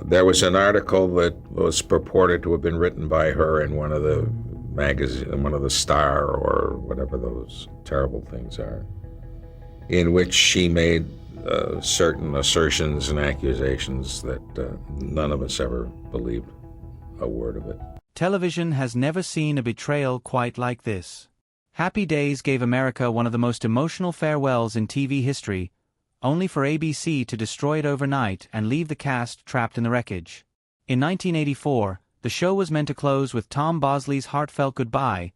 There was an article that was purported to have been written by her in one of the magazine, one of the Star or whatever those terrible things are, in which she made certain assertions and accusations that none of us ever believed a word of it. Television has never seen a betrayal quite like this. Happy Days gave America one of the most emotional farewells in TV history, only for ABC to destroy it overnight and leave the cast trapped in the wreckage. In 1984, the show was meant to close with Tom Bosley's heartfelt goodbye,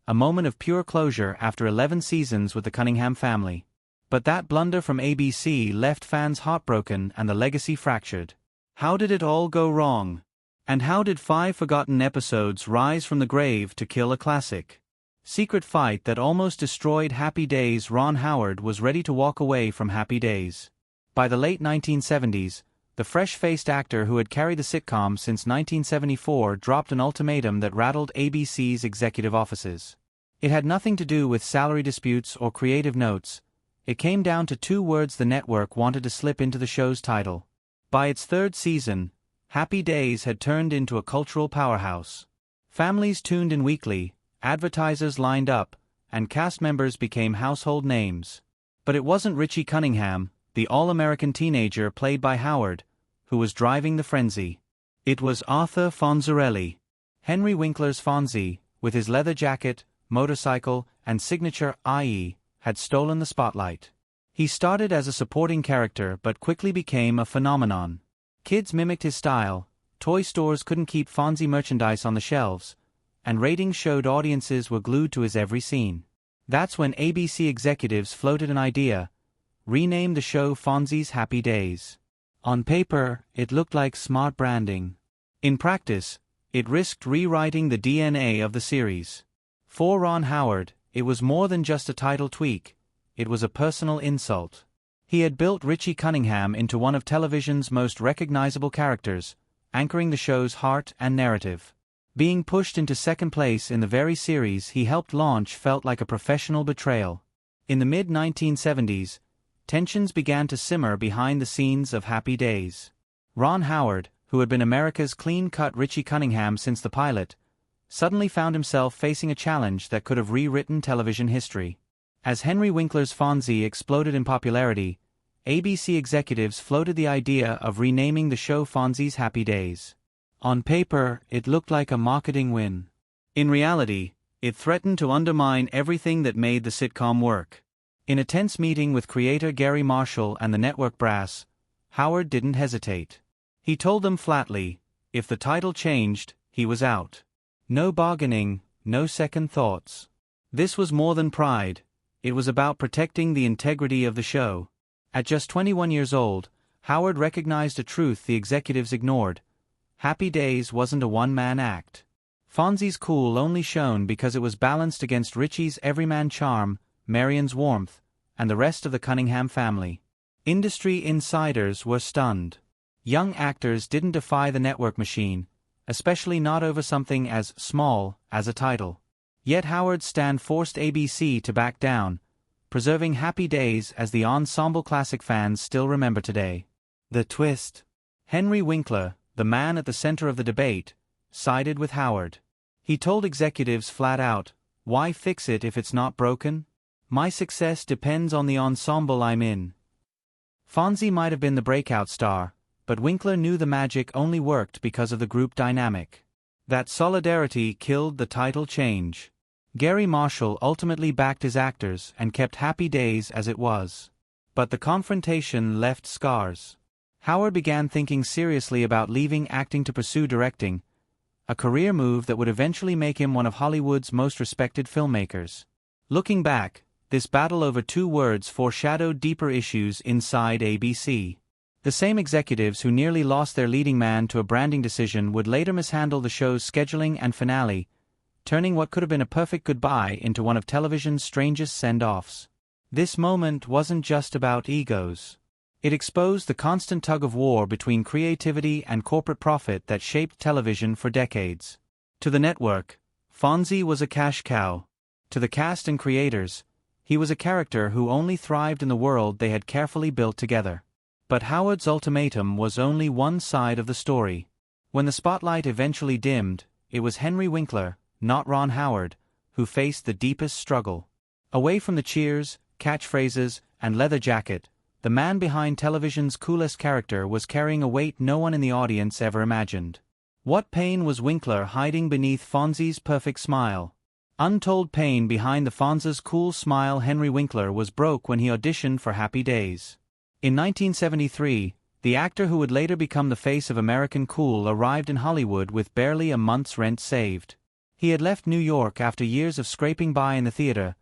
a moment of pure closure after 11 seasons with the Cunningham family. But that blunder from ABC left fans heartbroken and the legacy fractured. How did it all go wrong? And how did 5 forgotten episodes rise from the grave to kill a classic? Secret fight that almost destroyed Happy Days. Ron Howard was ready to walk away from Happy Days. By the late 1970s, the fresh-faced actor who had carried the sitcom since 1974 dropped an ultimatum that rattled ABC's executive offices. It had nothing to do with salary disputes or creative notes. It came down to 2 words the network wanted to slip into the show's title. By its 3rd season, Happy Days had turned into a cultural powerhouse. Families tuned in weekly, advertisers lined up, and cast members became household names. But it wasn't Richie Cunningham, the all-American teenager played by Howard, who was driving the frenzy. It was Arthur Fonzarelli. Henry Winkler's Fonzie, with his leather jacket, motorcycle, and signature IE, had stolen the spotlight. He started as a supporting character but quickly became a phenomenon. Kids mimicked his style, toy stores couldn't keep Fonzie merchandise on the shelves, and ratings showed audiences were glued to his every scene. That's when ABC executives floated an idea: rename the show Fonzie's Happy Days. On paper, it looked like smart branding. In practice, it risked rewriting the DNA of the series. For Ron Howard, it was more than just a title tweak, it was a personal insult. He had built Richie Cunningham into one of television's most recognizable characters, anchoring the show's heart and narrative. Being pushed into second place in the very series he helped launch felt like a professional betrayal. In the mid-1970s, tensions began to simmer behind the scenes of Happy Days. Ron Howard, who had been America's clean-cut Richie Cunningham since the pilot, suddenly found himself facing a challenge that could have rewritten television history. As Henry Winkler's Fonzie exploded in popularity, ABC executives floated the idea of renaming the show Fonzie's Happy Days. On paper, it looked like a marketing win. In reality, it threatened to undermine everything that made the sitcom work. In a tense meeting with creator Gary Marshall and the network brass, Howard didn't hesitate. He told them flatly, if the title changed, he was out. No bargaining, no second thoughts. This was more than pride. It was about protecting the integrity of the show. At just 21 years old, Howard recognized a truth the executives ignored. Happy Days wasn't a one-man act. Fonzie's cool only shone because it was balanced against Richie's everyman charm, Marion's warmth, and the rest of the Cunningham family. Industry insiders were stunned. Young actors didn't defy the network machine, especially not over something as small as a title. Yet Howard's stand forced ABC to back down, preserving Happy Days as the ensemble classic fans still remember today. The twist. Henry Winkler, the man at the center of the debate, sided with Howard. He told executives flat out, "Why fix it if it's not broken? My success depends on the ensemble I'm in." Fonzie might have been the breakout star, but Winkler knew the magic only worked because of the group dynamic. That solidarity killed the title change. Gary Marshall ultimately backed his actors and kept Happy Days as it was. But the confrontation left scars. Howard began thinking seriously about leaving acting to pursue directing, a career move that would eventually make him one of Hollywood's most respected filmmakers. Looking back, this battle over 2 words foreshadowed deeper issues inside ABC. The same executives who nearly lost their leading man to a branding decision would later mishandle the show's scheduling and finale, turning what could have been a perfect goodbye into one of television's strangest send-offs. This moment wasn't just about egos. It exposed the constant tug-of-war between creativity and corporate profit that shaped television for decades. To the network, Fonzie was a cash cow. To the cast and creators, he was a character who only thrived in the world they had carefully built together. But Howard's ultimatum was only one side of the story. When the spotlight eventually dimmed, it was Henry Winkler, not Ron Howard, who faced the deepest struggle. Away from the cheers, catchphrases, and leather jacket, the man behind television's coolest character was carrying a weight no one in the audience ever imagined. What pain was Winkler hiding beneath Fonzie's perfect smile? Untold pain behind the Fonz's cool smile. Henry Winkler was broke when he auditioned for Happy Days. In 1973, the actor who would later become the face of American cool arrived in Hollywood with barely a month's rent saved. He had left New York after years of scraping by in the theater,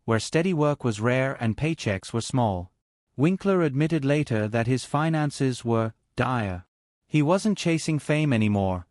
where steady work was rare and paychecks were small. Winkler admitted later that his finances were dire. He wasn't chasing fame anymore.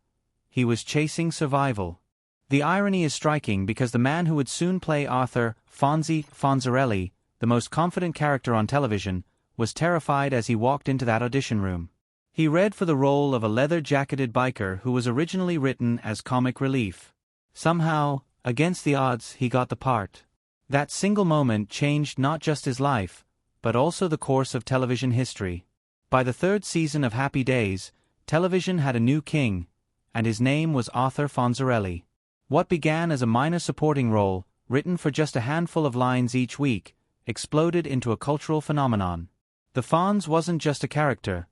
He was chasing survival. The irony is striking because the man who would soon play Arthur Fonzie Fonzarelli, the most confident character on television, was terrified as he walked into that audition room. He read for the role of a leather-jacketed biker who was originally written as comic relief. Somehow, against the odds, he got the part. That single moment changed not just his life, but also the course of television history. By the third season of Happy Days, television had a new king, and his name was Arthur Fonzarelli. What began as a minor supporting role, written for just a handful of lines each week, exploded into a cultural phenomenon. The Fonz wasn't just a character.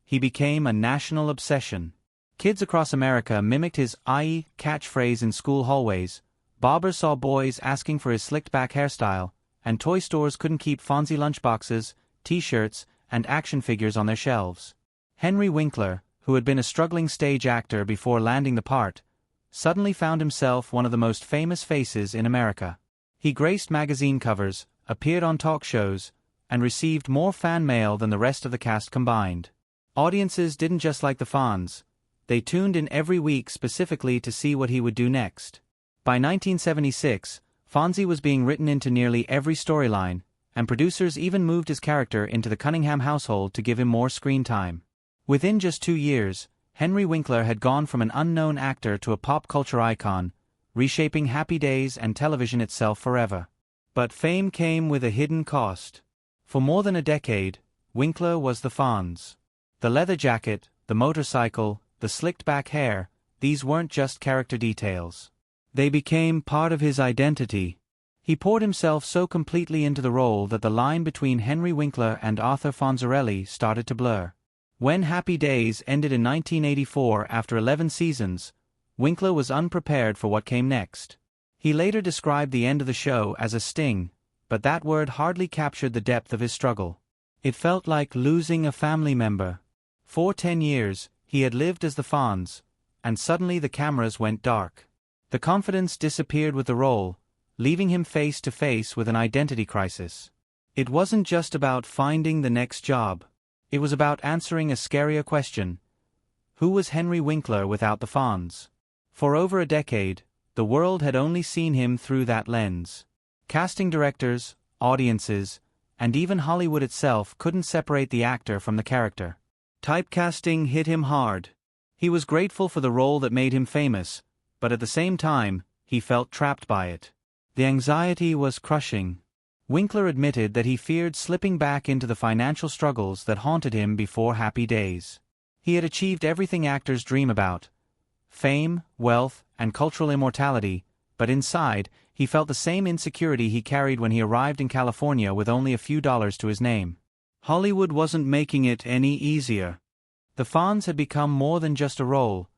He became a national obsession. Kids across America mimicked his "aye" catchphrase in school hallways, barbers saw boys asking for his slicked-back hairstyle, and toy stores couldn't keep Fonzie lunchboxes, t-shirts, and action figures on their shelves. Henry Winkler, who had been a struggling stage actor before landing the part, suddenly found himself one of the most famous faces in America. He graced magazine covers, appeared on talk shows, and received more fan mail than the rest of the cast combined. Audiences didn't just like the Fonz. They tuned in every week specifically to see what he would do next. By 1976, Fonzie was being written into nearly every storyline, and producers even moved his character into the Cunningham household to give him more screen time. Within just 2 years, Henry Winkler had gone from an unknown actor to a pop culture icon, reshaping Happy Days and television itself forever. But fame came with a hidden cost. For more than a decade, Winkler was the Fonz. The leather jacket, the motorcycle, the slicked-back hair, these weren't just character details. They became part of his identity. He poured himself so completely into the role that the line between Henry Winkler and Arthur Fonzarelli started to blur. When Happy Days ended in 1984 after 11 seasons, Winkler was unprepared for what came next. He later described the end of the show as a sting, but that word hardly captured the depth of his struggle. It felt like losing a family member. For 10 years, he had lived as the Fonz, and suddenly the cameras went dark. The confidence disappeared with the role, leaving him face to face with an identity crisis. It wasn't just about finding the next job. It was about answering a scarier question. Who was Henry Winkler without the Fonz? For over a decade, the world had only seen him through that lens. Casting directors, audiences, and even Hollywood itself couldn't separate the actor from the character. Typecasting hit him hard. He was grateful for the role that made him famous, but at the same time, he felt trapped by it. The anxiety was crushing. Winkler admitted that he feared slipping back into the financial struggles that haunted him before Happy Days. He had achieved everything actors dream about: fame, wealth, and cultural immortality, but inside, he felt the same insecurity he carried when he arrived in California with only a few dollars to his name. Hollywood wasn't making it any easier. The Fonz had become more than just a role.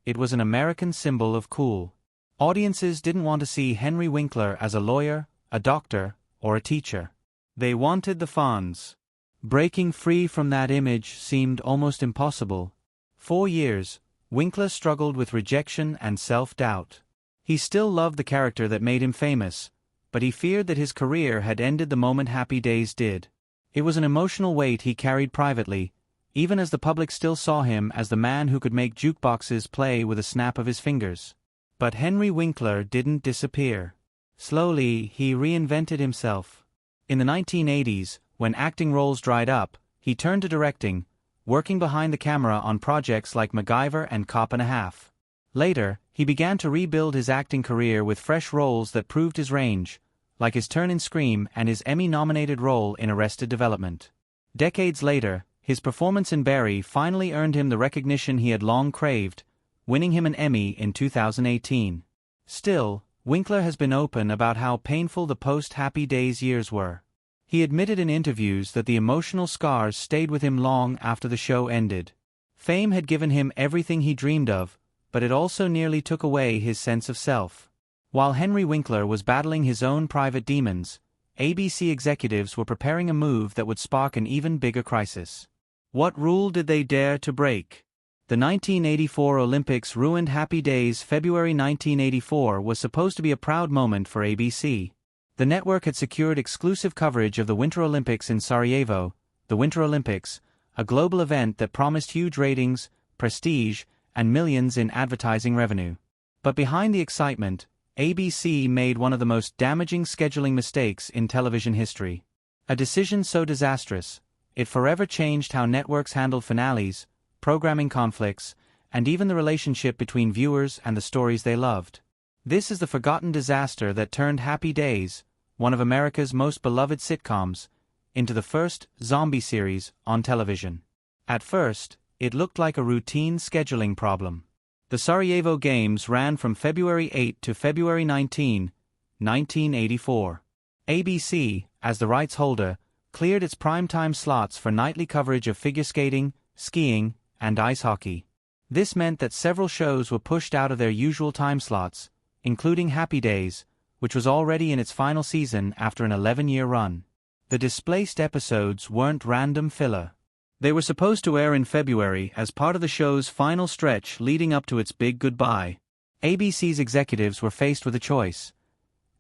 It was an American symbol of cool. Audiences didn't want to see Henry Winkler as a lawyer, a doctor, or a teacher. They wanted the Fonz. Breaking free from that image seemed almost impossible. For years, Winkler struggled with rejection and self-doubt. He still loved the character that made him famous, but he feared that his career had ended the moment Happy Days did. It was an emotional weight he carried privately, even as the public still saw him as the man who could make jukeboxes play with a snap of his fingers. But Henry Winkler didn't disappear. Slowly, he reinvented himself. In the 1980s, when acting roles dried up, he turned to directing, working behind the camera on projects like MacGyver and Cop and a Half. Later, he began to rebuild his acting career with fresh roles that proved his range, like his turn in Scream and his Emmy-nominated role in Arrested Development. Decades later, His performance in Barry finally earned him the recognition he had long craved, winning him an Emmy in 2018. Still, Winkler has been open about how painful the post-Happy Days years were. He admitted in interviews that the emotional scars stayed with him long after the show ended. Fame had given him everything he dreamed of, but it also nearly took away his sense of self. While Henry Winkler was battling his own private demons, ABC executives were preparing a move that would spark an even bigger crisis. What rule did they dare to break? The 1984 Olympics ruined Happy Days. February 1984 was supposed to be a proud moment for ABC. The network had secured exclusive coverage of the Winter Olympics in Sarajevo, the Winter Olympics, a global event that promised huge ratings, prestige, and millions in advertising revenue. But behind the excitement, ABC made one of the most damaging scheduling mistakes in television history. A decision so disastrous, it forever changed how networks handled finales, programming conflicts, and even the relationship between viewers and the stories they loved. This is the forgotten disaster that turned Happy Days, one of America's most beloved sitcoms, into the first zombie series on television. At first, it looked like a routine scheduling problem. The Sarajevo Games ran from February 8 to February 19, 1984. ABC, as the rights holder, cleared its primetime slots for nightly coverage of figure skating, skiing, and ice hockey. This meant that several shows were pushed out of their usual time slots, including Happy Days, which was already in its final season after an 11-year run. The displaced episodes weren't random filler. They were supposed to air in February as part of the show's final stretch leading up to its big goodbye. ABC's executives were faced with a choice: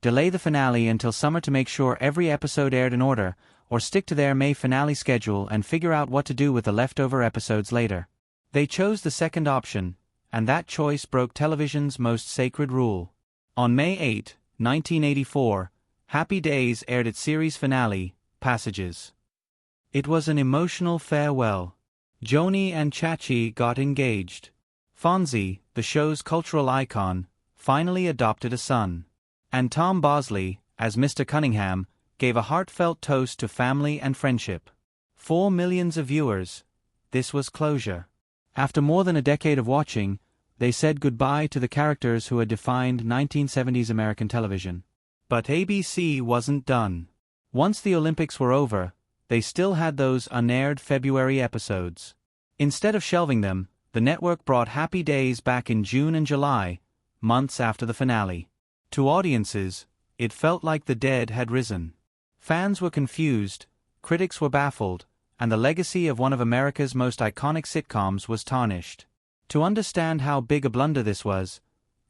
delay the finale until summer to make sure every episode aired in order, or stick to their May finale schedule and figure out what to do with the leftover episodes later. They chose the second option, and that choice broke television's most sacred rule. On May 8, 1984, Happy Days aired its series finale, Passages. It was an emotional farewell. Joni and Chachi got engaged. Fonzie, the show's cultural icon, finally adopted a son. And Tom Bosley, as Mr. Cunningham, gave a heartfelt toast to family and friendship. For millions of viewers, this was closure. After more than a decade of watching, they said goodbye to the characters who had defined 1970s American television. But ABC wasn't done. Once the Olympics were over, they still had those unaired February episodes. Instead of shelving them, the network brought Happy Days back in June and July, months after the finale. To audiences, it felt like the dead had risen. Fans were confused, critics were baffled, and the legacy of one of America's most iconic sitcoms was tarnished. To understand how big a blunder this was,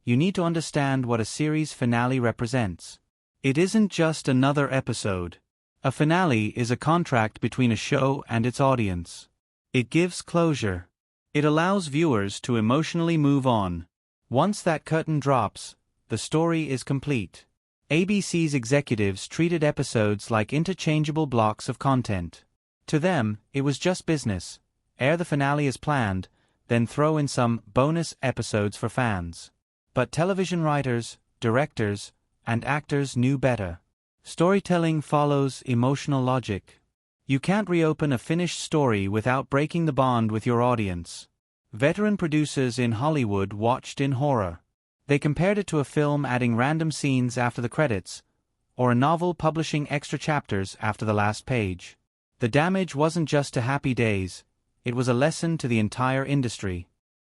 you need to understand what a series finale represents. It isn't just another episode. A finale is a contract between a show and its audience. It gives closure. It allows viewers to emotionally move on. Once that curtain drops, the story is complete. ABC's executives treated episodes like interchangeable blocks of content. To them, it was just business: air the finale as planned, then throw in some bonus episodes for fans. But television writers, directors, and actors knew better. Storytelling follows emotional logic. You can't reopen a finished story without breaking the bond with your audience. Veteran producers in Hollywood watched in horror. They compared it to a film adding random scenes after the credits, or a novel publishing extra chapters after the last page. The damage wasn't just to Happy Days, it was a lesson to the entire industry.